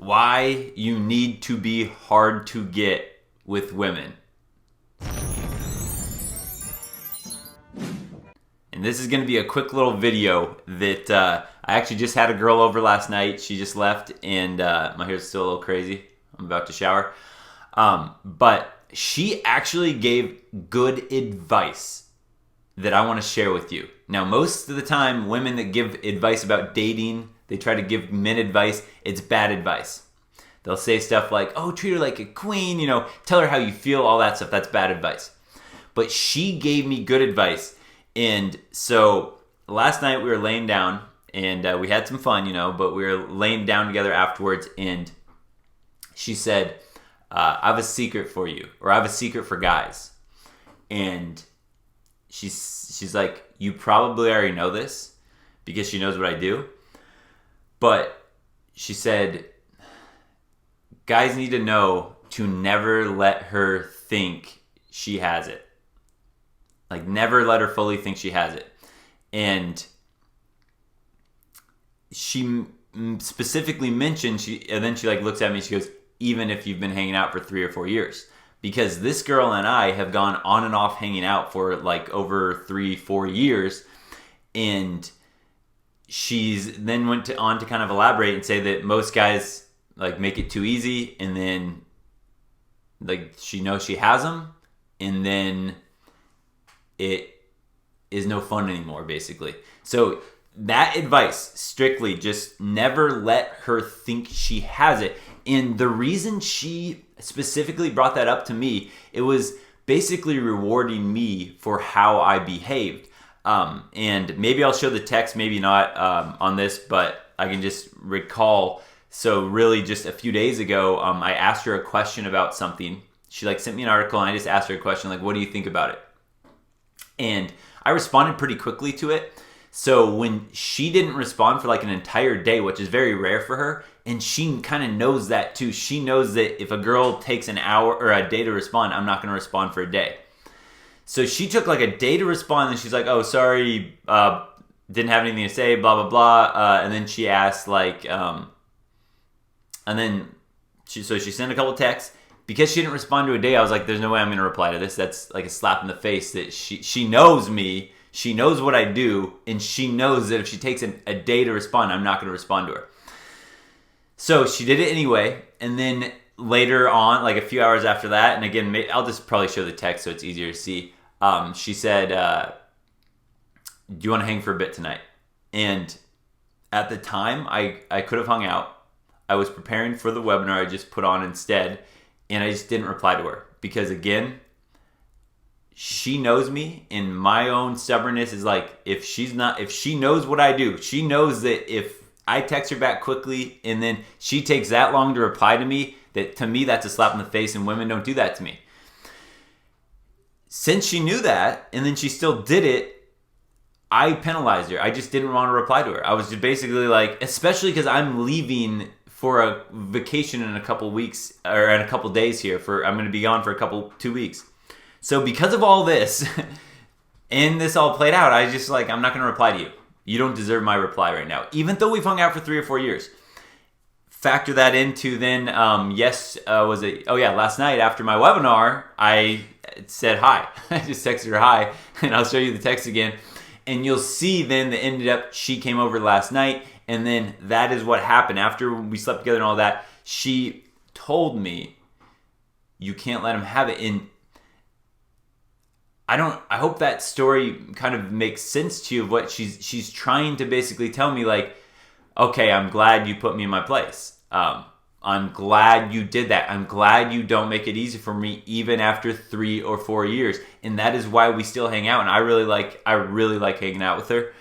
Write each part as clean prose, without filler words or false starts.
why you need to be hard to get with women. And this is going to be a quick little video that I actually just had a girl over last night. She just left, and my hair's still a little crazy. I'm about to shower. But she actually gave good advice that I want to share with you. Now, most of the time, women that give advice about dating, they try to give men advice, it's bad advice. They'll say stuff like, oh, treat her like a queen, tell her how you feel, all that stuff. That's bad advice. But she gave me good advice. And so last night we were laying down, and we had some fun, but we were laying down together afterwards, and she said, I have a secret for you, or I have a secret for guys. And she's like, you probably already know this because she knows what I do. But she said, guys need to know to never let her think she has it. Like, never let her fully think she has it. And she specifically mentioned, and then she looks at me and she goes, even if you've been hanging out for 3 or 4 years. Because this girl and I have gone on and off hanging out for over 3-4 years. And she's then went on to kind of elaborate and say that most guys make it too easy, and then she knows she has them, and then it is no fun anymore, basically. So that advice, strictly, just never let her think she has it. And the reason she specifically brought that up to me, it was basically rewarding me for how I behaved. And maybe I'll show the text, maybe not on this, but I can just recall. So really just a few days ago, I asked her a question about something. She sent me an article, and I just asked her a question, what do you think about it? And I responded pretty quickly to it. So when she didn't respond for an entire day, which is very rare for her, and she kind of knows that too. She knows that if a girl takes an hour or a day to respond, I'm not going to respond for a day. So she took a day to respond, and she's like, oh, sorry, didn't have anything to say, blah, blah, blah. And then she asked and then she sent a couple texts. Because she didn't respond to a day, I was like, there's no way I'm going to reply to this. That's a slap in the face that she knows me, she knows what I do, and she knows that if she takes a day to respond, I'm not going to respond to her. So she did it anyway, and then later on, a few hours after that, and again, I'll just probably show the text so it's easier to see, she said, do you want to hang for a bit tonight? And at the time, I could have hung out. I was preparing for the webinar I just put on instead, and I just didn't reply to her because, again, she knows me, and my own stubbornness is if she knows what I do, she knows that if I text her back quickly and then she takes that long to reply to me, that to me that's a slap in the face, and women don't do that to me. Since she knew that and then she still did it, I penalized her. I just didn't want to reply to her. I was just basically especially because I'm leaving for a vacation in a couple weeks, or in a couple days here. I'm going to be gone for 2 weeks. So because of all this, and this all played out, I just I'm not going to reply to you. You don't deserve my reply right now, even though we've hung out for 3 or 4 years. Factor that into then, last night after my webinar, I said hi. I just texted her hi, and I'll show you the text again. And you'll see then that ended up, she came over last night, and then that is what happened. After we slept together and all that, she told me, you can't let him have it. And I hope that story kind of makes sense to you of what she's trying to basically tell me, okay, I'm glad you put me in my place. I'm glad you did that. I'm glad you don't make it easy for me even after 3 or 4 years. And that is why we still hang out. And I really like hanging out with her.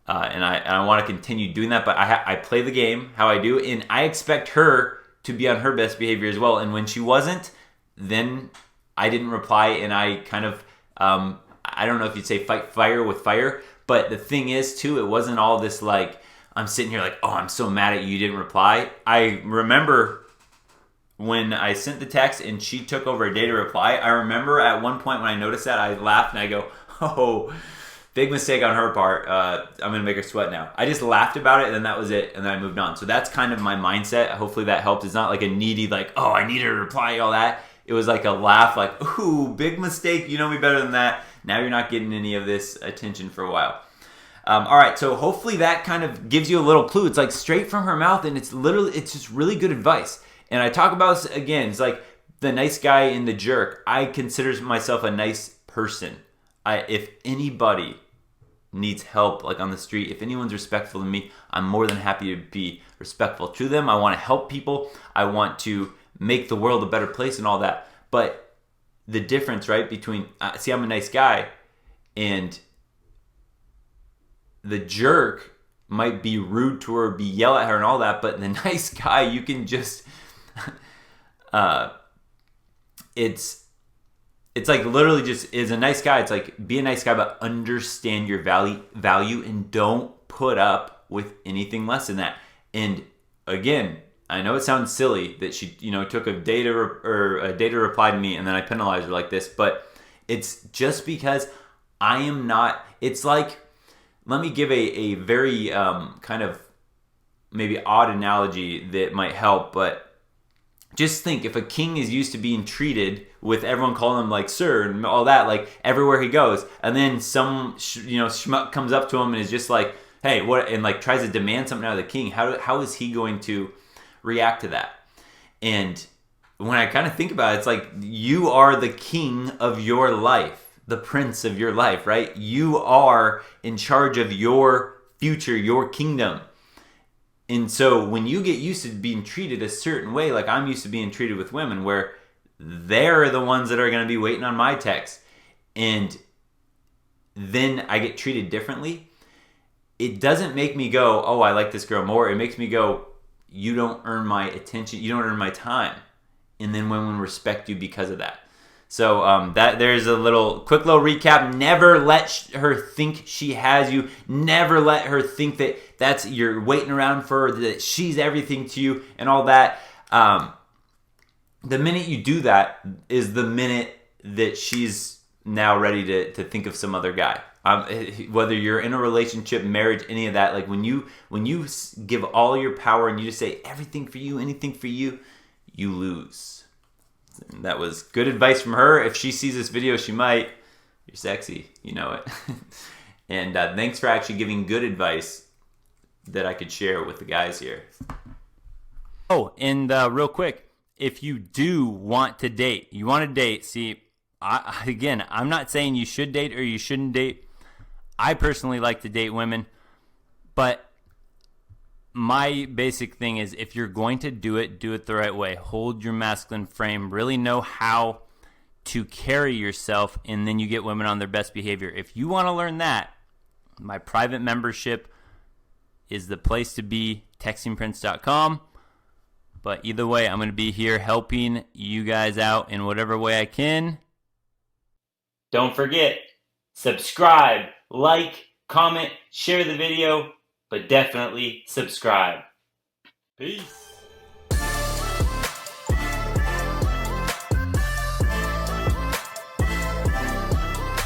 And I want to continue doing that, but I play the game how I do, and I expect her to be on her best behavior as well. And when she wasn't, then I didn't reply, and I kind of, I don't know if you'd say fight fire with fire, but the thing is too, it wasn't all this I'm sitting here oh, I'm so mad at you didn't reply. I remember when I sent the text and she took over a day to reply, I remember at one point when I noticed that, I laughed and I go, oh, big mistake on her part. I'm gonna make her sweat now. I just laughed about it, and then that was it, and then I moved on. So that's kind of my mindset. Hopefully that helped. It's not like a needy, like, oh, I need her to reply, all that. It was like a laugh, like, ooh, big mistake. You know me better than that. Now you're not getting any of this attention for a while. All right, so hopefully that kind of gives you a little clue. It's like straight from her mouth, and it's just really good advice. And I talk about this again. It's like the nice guy and the jerk. I consider myself a nice person. If anybody needs help, like on the street, if anyone's respectful to me, I'm more than happy to be respectful to them. I want to help people. I want to make the world a better place and all that. But the difference, right, between, see, I'm a nice guy, and the jerk might be rude to her, be yell at her and all that, but the nice guy, you can just, it's like literally just is a nice guy. It's like be a nice guy, but understand your value and don't put up with anything less than that. And again, I know it sounds silly that she, took a day to reply to me and then I penalized her like this, but it's just because I am not. It's like, let me give a very kind of maybe odd analogy that might help, but just think if a king is used to being treated with everyone calling him like sir and all that, like everywhere he goes, and then some schmuck comes up to him and is just like, hey, what, and like tries to demand something out of the king, how is he going to react to that? And when I kind of think about it, it's like you are the king of your life, the prince of your life, right? You are in charge of your future, your kingdom. And so when you get used to being treated a certain way, like I'm used to being treated with women, where they're the ones that are going to be waiting on my text, and then I get treated differently, it doesn't make me go, oh, I like this girl more. It makes me go, you don't earn my attention, you don't earn my time. And then women respect you because of that. So that there's a quick little recap. Never let her think she has you. Never let her think that you're waiting around for her, that she's everything to you and all that. The minute you do that is the minute that she's now ready to think of some other guy. Whether you're in a relationship, marriage, any of that, like when you give all your power and you just say everything for you, anything for you, you lose. And that was good advice from her. If she sees this video, she might. You're sexy, you know it. And thanks for actually giving good advice that I could share with the guys here. Oh, and real quick, if you do want to date, see, again, I'm not saying you should date or you shouldn't date. I personally like to date women, but my basic thing is if you're going to do it the right way. Hold your masculine frame. Really know how to carry yourself, and then you get women on their best behavior. If you want to learn that, my private membership is the place to be, textingprince.com. But either way, I'm going to be here helping you guys out in whatever way I can. Don't forget, subscribe, like, comment, share the video, but definitely subscribe. Peace.